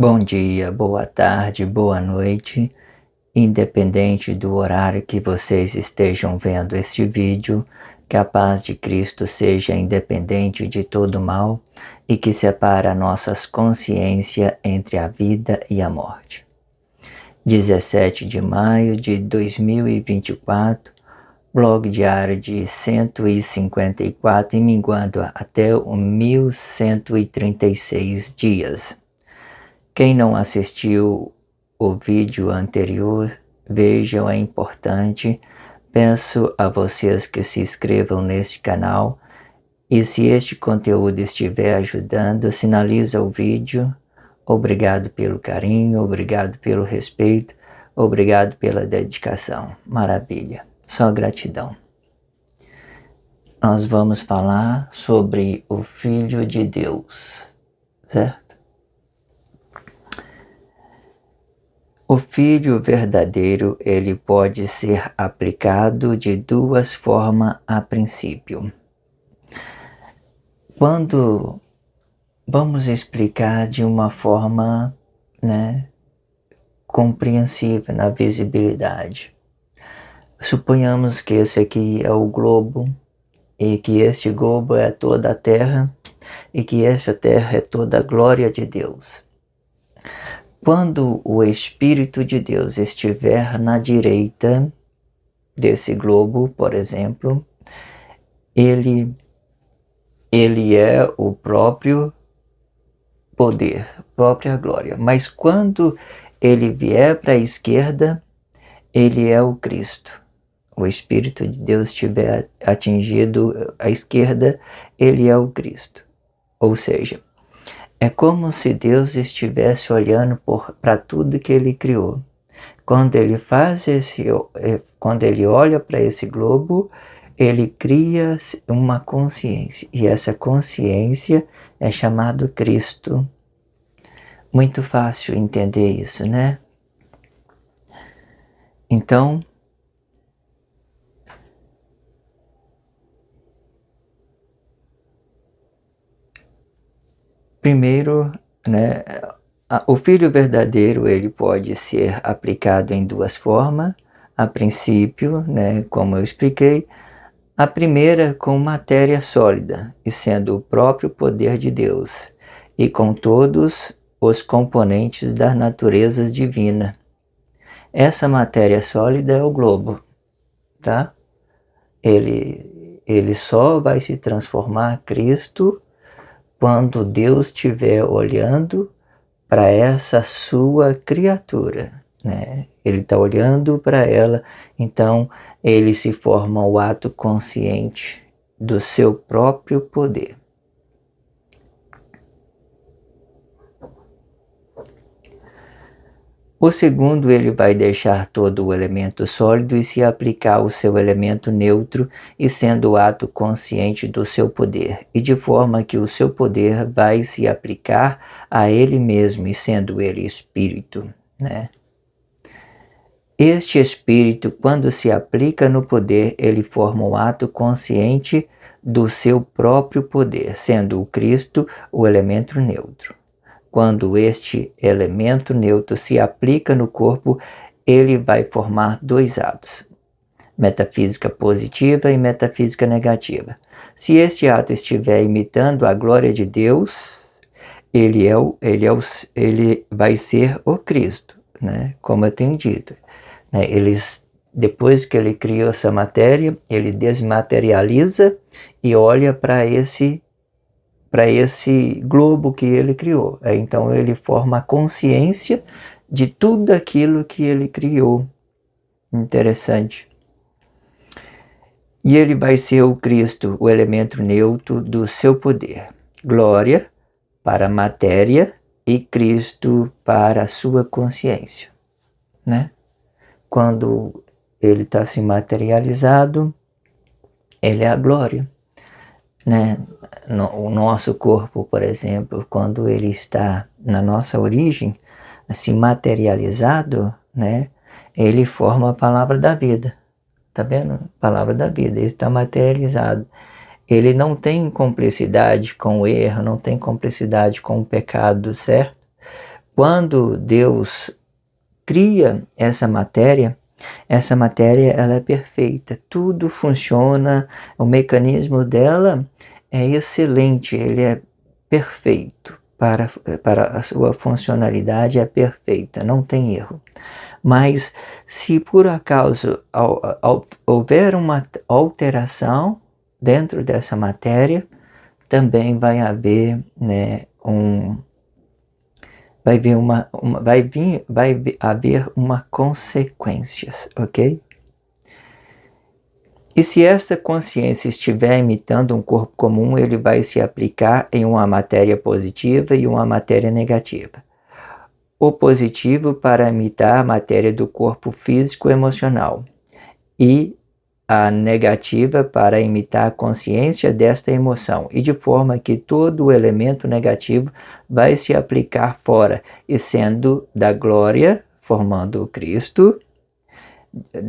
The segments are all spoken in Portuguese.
Bom dia, boa tarde, boa noite, independente do horário que vocês estejam vendo este vídeo, que a paz de Cristo seja independente de todo mal e que separe a nossas consciências entre a vida e a morte. 17 de maio de 2024, blog diário de 154 e minguando até o 1136 dias. Quem não assistiu o vídeo anterior, vejam, é importante. Peço a vocês que se inscrevam neste canal e se este conteúdo estiver ajudando, sinaliza o vídeo. Obrigado pelo carinho, obrigado pelo respeito, obrigado pela dedicação. Maravilha, só gratidão. Nós vamos falar sobre o Filho de Deus, certo? O Filho verdadeiro, ele pode ser aplicado de duas formas a princípio. Quando vamos explicar de uma forma, compreensível, na visibilidade. Suponhamos que esse aqui é o globo, e que este globo é toda a terra, e que essa terra é toda a glória de Deus. Quando o Espírito de Deus estiver na direita desse globo, por exemplo, ele é o próprio poder, própria glória. Mas quando ele vier para a esquerda, ele é o Cristo. O Espírito de Deus estiver atingido à esquerda, ele é o Cristo. Ou seja, é como se Deus estivesse olhando para tudo que ele criou. Quando ele quando ele olha para esse globo, ele cria uma consciência. E essa consciência é chamado Cristo. Muito fácil entender isso, né? Então, primeiro, o Filho verdadeiro, ele pode ser aplicado em duas formas. A princípio, como eu expliquei, a primeira com matéria sólida, e sendo o próprio poder de Deus, e com todos os componentes da natureza divina. Essa matéria sólida é o globo, tá? Ele só vai se transformar Cristo quando Deus estiver olhando para essa sua criatura, Ele está olhando para ela, então ele se forma o ato consciente do seu próprio poder. O segundo, ele vai deixar todo o elemento sólido e se aplicar ao seu elemento neutro, e sendo o ato consciente do seu poder, e de forma que o seu poder vai se aplicar a ele mesmo, e sendo ele espírito, Este espírito, quando se aplica no poder, ele forma o ato consciente do seu próprio poder, sendo o Cristo o elemento neutro. Quando este elemento neutro se aplica no corpo, ele vai formar dois atos, metafísica positiva e metafísica negativa. Se este ato estiver imitando a glória de Deus, ele vai ser o Cristo, como eu tenho dito. Depois que ele criou essa matéria, ele desmaterializa e olha para esse globo que ele criou. Então ele forma a consciência de tudo aquilo que ele criou. Interessante. E ele vai ser o Cristo, o elemento neutro do seu poder. Glória para a matéria e Cristo para a sua consciência, né? Quando ele está se materializado, ele é a glória, né? O nosso corpo, por exemplo, quando ele está na nossa origem, se materializado, né? Ele forma a palavra da vida. Tá vendo? Palavra da vida, ele está materializado. Ele não tem cumplicidade com o erro, não tem cumplicidade com o pecado, certo? Quando Deus cria essa matéria ela é perfeita, tudo funciona, o mecanismo dela é excelente, ele é perfeito, para a sua funcionalidade é perfeita, não tem erro. Mas se por acaso houver uma alteração dentro dessa matéria, também vai haver, né, vai haver uma consequências, ok? E se esta consciência estiver imitando um corpo comum, ele vai se aplicar em uma matéria positiva e uma matéria negativa. O positivo para imitar a matéria do corpo físico-emocional e a negativa para imitar a consciência desta emoção, e de forma que todo o elemento negativo vai se aplicar fora, e sendo da glória, formando o Cristo,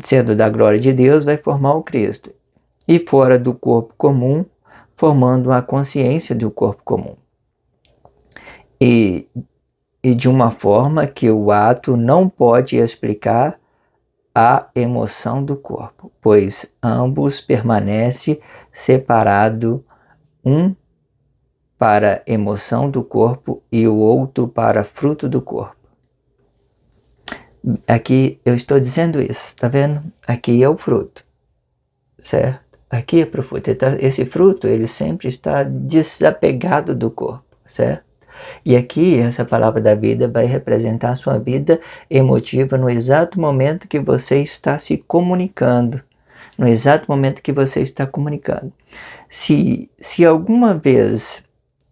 sendo da glória de Deus, vai formar o Cristo, e fora do corpo comum, formando a consciência do corpo comum. E de uma forma que o ato não pode explicar a emoção do corpo, pois ambos permanecem separados, um para a emoção do corpo e o outro para fruto do corpo. Aqui eu estou dizendo isso, tá vendo? Aqui é o fruto, certo? Aqui é para o fruto. Esse fruto ele sempre está desapegado do corpo, certo? E aqui, essa palavra da vida vai representar a sua vida emotiva no exato momento que você está se comunicando. No exato momento que você está comunicando. Se alguma vez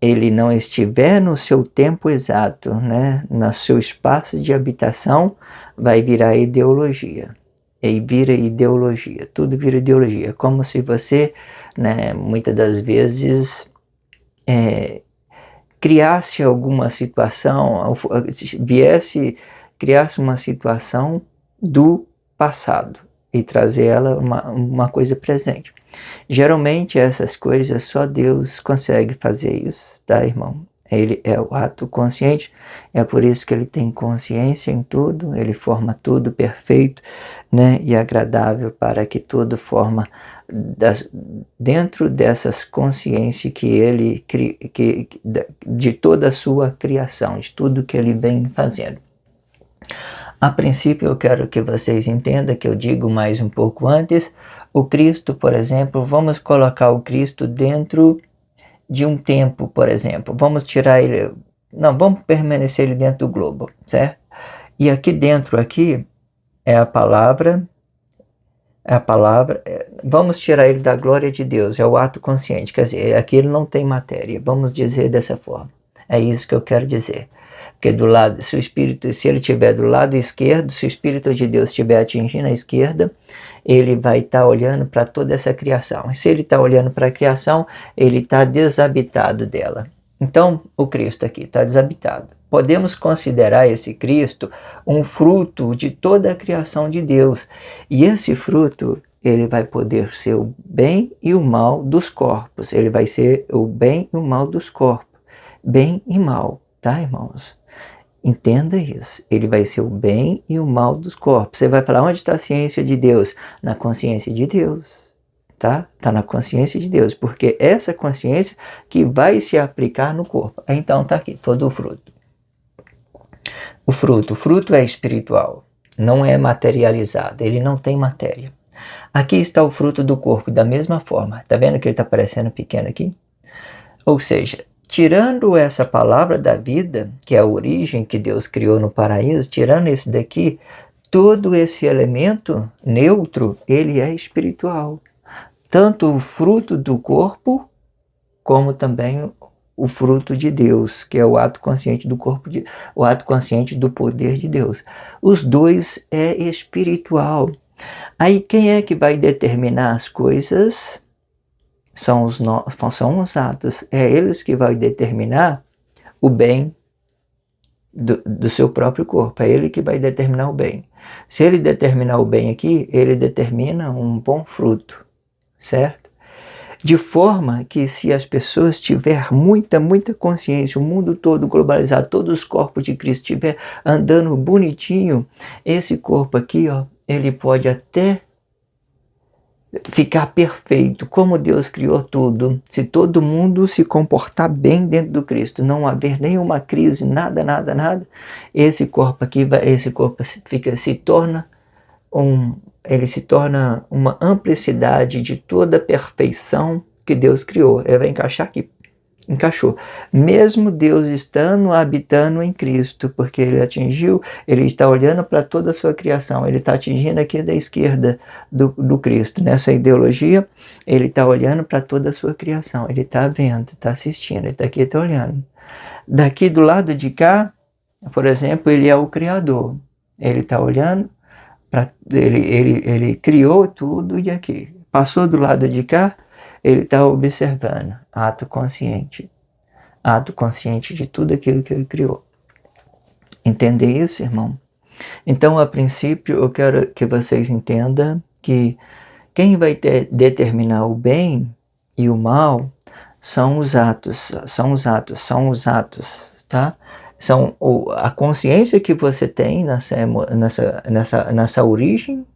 ele não estiver no seu tempo exato, né, no seu espaço de habitação, vai virar ideologia. E vira ideologia, tudo vira ideologia. Como se você, né, muitas das vezes, criasse alguma situação, criasse uma situação do passado e trazer ela uma coisa presente. Geralmente essas coisas só Deus consegue fazer isso, tá, irmão? Ele é o ato consciente, é por isso que ele tem consciência em tudo, ele forma tudo perfeito, né, e agradável para que tudo forma dentro dessas consciências que ele de toda a sua criação, de tudo que ele vem fazendo. A princípio eu quero que vocês entendam que eu digo mais um pouco antes, o Cristo, por exemplo, vamos colocar o Cristo dentro de um tempo, por exemplo, vamos tirar ele, não, vamos permanecer ele dentro do globo, certo? E aqui dentro, aqui, é a palavra, vamos tirar ele da glória de Deus, é o ato consciente, quer dizer, aqui ele não tem matéria, vamos dizer dessa forma, é isso que eu quero dizer. Porque do lado, se ele estiver do lado esquerdo, se o Espírito de Deus estiver atingindo a esquerda, ele vai estar olhando para toda essa criação. E se ele está olhando para a criação, ele está desabitado dela. Então, o Cristo aqui está desabitado. Podemos considerar esse Cristo um fruto de toda a criação de Deus. E esse fruto, ele vai poder ser o bem e o mal dos corpos. Ele vai ser o bem e o mal dos corpos. Bem e mal, tá, irmãos? Entenda isso. Ele vai ser o bem e o mal dos corpos. Você vai falar, onde está a ciência de Deus? Na consciência de Deus. Tá? Está na consciência de Deus. Porque essa consciência que vai se aplicar no corpo. Então está aqui, todo o fruto. O fruto é espiritual. Não é materializado. Ele não tem matéria. Aqui está o fruto do corpo, da mesma forma. Está vendo que ele está parecendo pequeno aqui? Ou seja, tirando essa palavra da vida, que é a origem que Deus criou no paraíso, tirando esse daqui, todo esse elemento neutro, ele é espiritual. Tanto o fruto do corpo, como também o fruto de Deus, que é o ato consciente do o ato consciente do poder de Deus. Os dois é espiritual. Aí quem é que vai determinar as coisas? São os atos. É eles que vão determinar o bem do seu próprio corpo. É ele que vai determinar o bem. Se ele determinar o bem aqui, ele determina um bom fruto, certo? De forma que se as pessoas tiverem muita consciência, o mundo todo globalizado, todos os corpos de Cristo estiver andando bonitinho, esse corpo aqui, ó, ele pode até ficar perfeito, como Deus criou tudo. Se todo mundo se comportar bem dentro do Cristo, não haver nenhuma crise, nada, esse corpo aqui, ele se torna uma amplicidade de toda a perfeição que Deus criou. Ele vai encaixar aqui. Encaixou. Mesmo Deus habitando em Cristo, porque ele está olhando para toda a sua criação, ele está atingindo aqui da esquerda do Cristo. Nessa ideologia, ele está olhando para toda a sua criação, ele está vendo, está assistindo, ele está aqui, está olhando. Daqui do lado de cá, por exemplo, ele é o Criador. Ele está olhando, ele criou tudo e aqui. Passou do lado de cá, ele está observando, ato consciente de tudo aquilo que ele criou. Entender isso, irmão? Então, a princípio, eu quero que vocês entendam que quem vai determinar o bem e o mal são os atos, tá? São a consciência que você tem nessa origem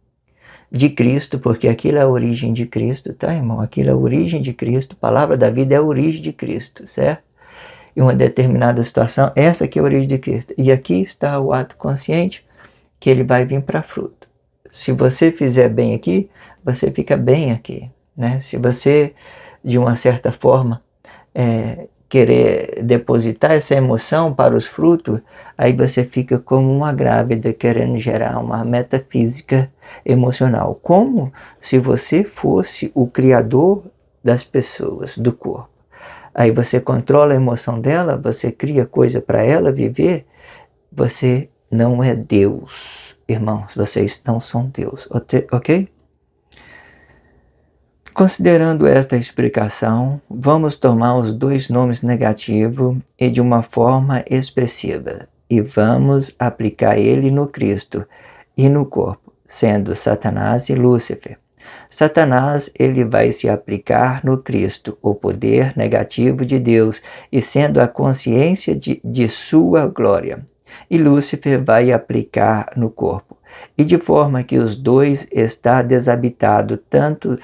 de Cristo, porque aquilo é a origem de Cristo, tá, irmão? Aquilo é a origem de Cristo, a palavra da vida é a origem de Cristo, certo? Em uma determinada situação, essa aqui é a origem de Cristo. E aqui está o ato consciente, que ele vai vir para fruto. Se você fizer bem aqui, você fica bem aqui, né? Se você, de uma certa forma, querer depositar essa emoção para os frutos, aí você fica como uma grávida querendo gerar uma metafísica emocional. Como se você fosse o criador das pessoas, do corpo. Aí você controla a emoção dela, você cria coisa para ela viver, você não é Deus. Irmãos, vocês não são Deus, ok? Considerando esta explicação, vamos tomar os dois nomes negativos e de uma forma expressiva, e vamos aplicar ele no Cristo e no corpo, sendo Satanás e Lúcifer. Satanás, ele vai se aplicar no Cristo, o poder negativo de Deus, e sendo a consciência de sua glória. E Lúcifer vai aplicar no corpo. E de forma que os dois está desabitado tanto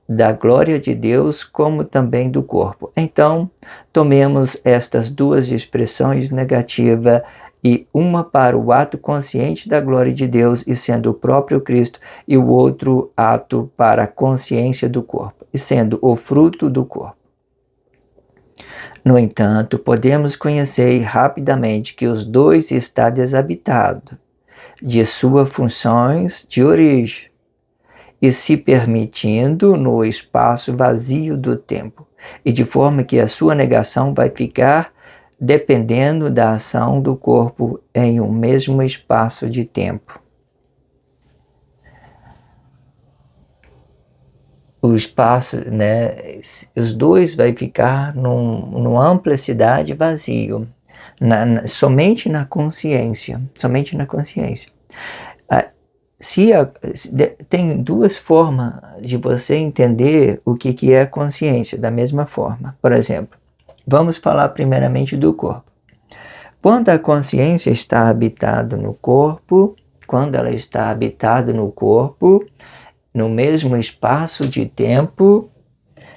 da glória de Deus como também do corpo. Então, tomemos estas duas expressões negativas e uma para o ato consciente da glória de Deus e sendo o próprio Cristo, e o outro ato para a consciência do corpo, e sendo o fruto do corpo. No entanto, podemos conhecer rapidamente que os dois está desabitado de suas funções de origem, e se permitindo no espaço vazio do tempo, e de forma que a sua negação vai ficar dependendo da ação do corpo em um mesmo espaço de tempo. O espaço, né, os dois vai ficar numa amplicidade vazio, somente na consciência, Tem duas formas de você entender o que é consciência, da mesma forma. Por exemplo, vamos falar primeiramente do corpo. Quando a consciência está habitada no corpo, no mesmo espaço de tempo,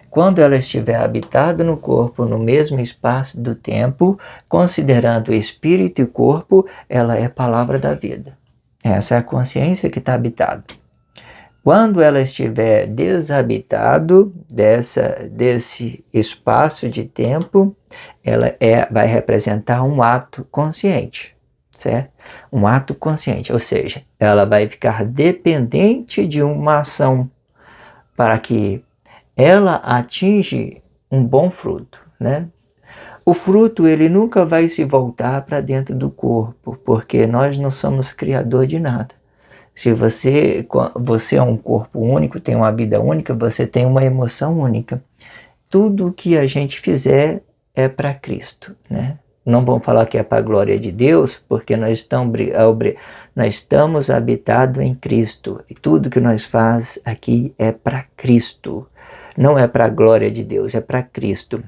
quando ela estiver habitada no corpo, no mesmo espaço do tempo, considerando espírito e corpo, ela é palavra da vida. Essa é a consciência que está habitada. Quando ela estiver desabitado desse espaço de tempo, ela vai representar um ato consciente, certo? Um ato consciente, ou seja, ela vai ficar dependente de uma ação para que ela atinja um bom fruto, né? O fruto, ele nunca vai se voltar para dentro do corpo, porque nós não somos criador de nada. Se você é um corpo único, tem uma vida única, você tem uma emoção única. Tudo que a gente fizer é para Cristo, né? Não vamos falar que é para a glória de Deus, porque nós estamos habitados em Cristo. E tudo que nós faz aqui é para Cristo. Não é para a glória de Deus, é para Cristo.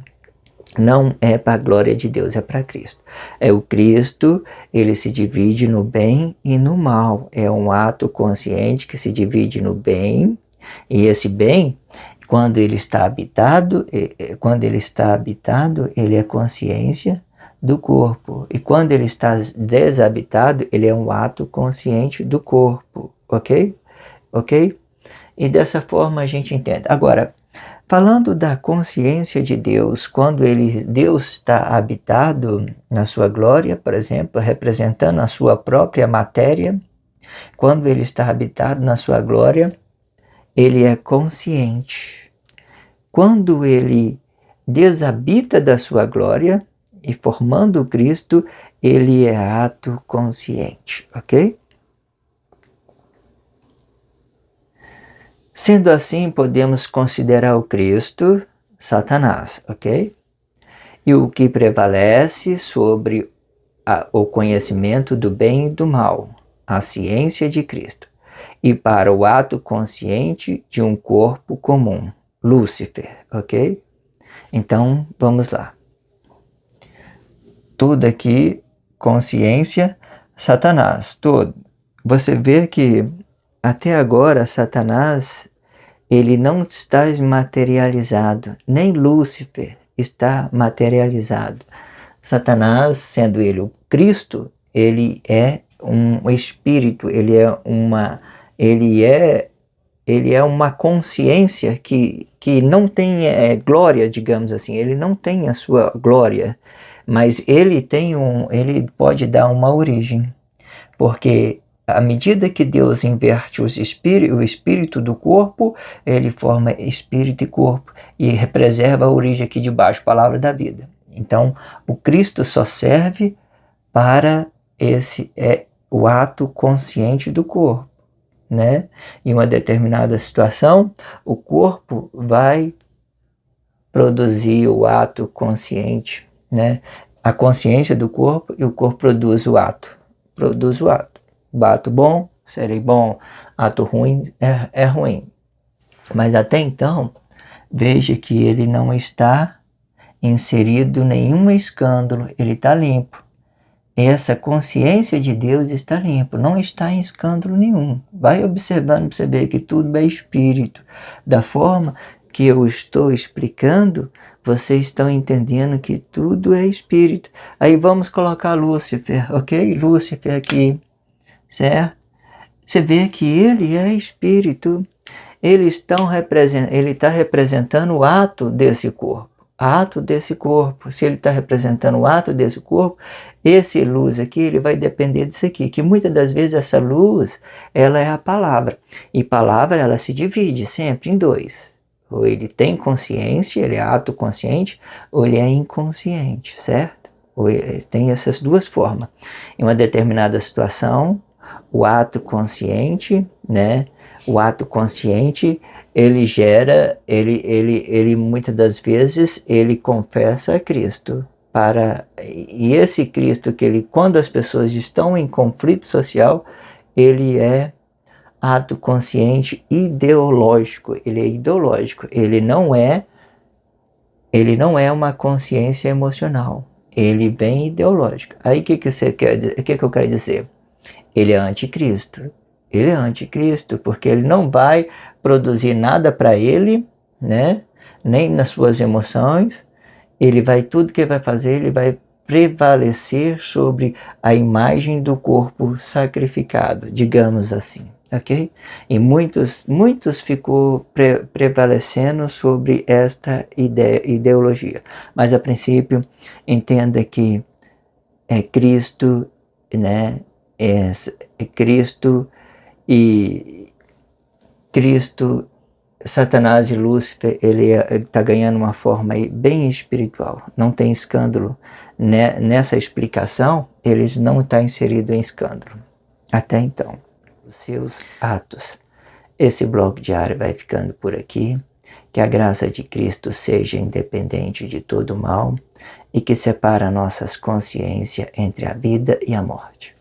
Não é para a glória de Deus, é para Cristo. É o Cristo, ele se divide no bem e no mal. É um ato consciente que se divide no bem, e esse bem, quando ele está habitado, ele é consciência do corpo. E quando ele está desabitado, ele é um ato consciente do corpo, ok? Ok? E dessa forma a gente entende. Agora, falando da consciência de Deus, quando Deus está habitado na sua glória, por exemplo, representando a sua própria matéria, quando ele está habitado na sua glória, ele é consciente. Quando ele desabita da sua glória e formando o Cristo, ele é ato consciente, ok? Sendo assim, podemos considerar o Cristo Satanás, ok? E o que prevalece sobre o conhecimento do bem e do mal, a ciência de Cristo, e para o ato consciente de um corpo comum, Lúcifer, ok? Então, vamos lá. Tudo aqui, consciência, Satanás, tudo. Você vê que até agora Satanás, ele não está materializado, nem Lúcifer está materializado. Satanás, sendo ele o Cristo, ele é um espírito, ele é uma consciência que não tem glória, digamos assim, ele não tem a sua glória, mas ele pode dar uma origem, porque à medida que Deus inverte o espírito do corpo, ele forma espírito e corpo e preserva a origem aqui de baixo, palavra da vida. Então, o Cristo só serve para o ato consciente do corpo, né? Em uma determinada situação, o corpo vai produzir o ato consciente, né? A consciência do corpo e o corpo produz o ato. Produz o ato. Ato bom, serei bom. Ato ruim, é ruim. Mas até então, veja que ele não está inserido em nenhum escândalo, ele está limpo. Essa consciência de Deus está limpo, não está em escândalo nenhum. Vai observando para você ver que tudo é espírito. Da forma que eu estou explicando, vocês estão entendendo que tudo é espírito. Aí vamos colocar Lúcifer, ok? Lúcifer aqui, certo? Você vê que ele é espírito. Ele está representando o ato desse corpo. Ato desse corpo. Se ele está representando o ato desse corpo, esse luz aqui, ele vai depender disso aqui. Que muitas das vezes essa luz, ela é a palavra. E palavra, ela se divide sempre em dois. Ou ele tem consciência, ele é ato consciente, ou ele é inconsciente, certo? Ou ele tem essas duas formas. Em uma determinada situação, o ato consciente, né? O ato consciente, ele gera, ele muitas das vezes, ele confessa a Cristo. E esse Cristo, quando as pessoas estão em conflito social, ele é ato consciente ideológico. Ele é ideológico. Ele não é uma consciência emocional. Ele vem ideológico. Aí o que eu quero dizer? Ele é anticristo. Ele é anticristo, porque ele não vai produzir nada para ele, né? Nem nas suas emoções. Tudo que ele vai fazer, ele vai prevalecer sobre a imagem do corpo sacrificado, digamos assim, ok? E muitos ficou prevalecendo sobre esta ideologia. Mas a princípio, entenda que é Cristo, né? É Cristo e Cristo Satanás e Lúcifer, ele está ganhando uma forma aí bem espiritual. Não tem escândalo. Nessa explicação, eles não estão inseridos em escândalo. Até então. Os seus atos. Esse bloco diário vai ficando por aqui. Que a graça de Cristo seja independente de todo mal e que separa nossas consciências entre a vida e a morte.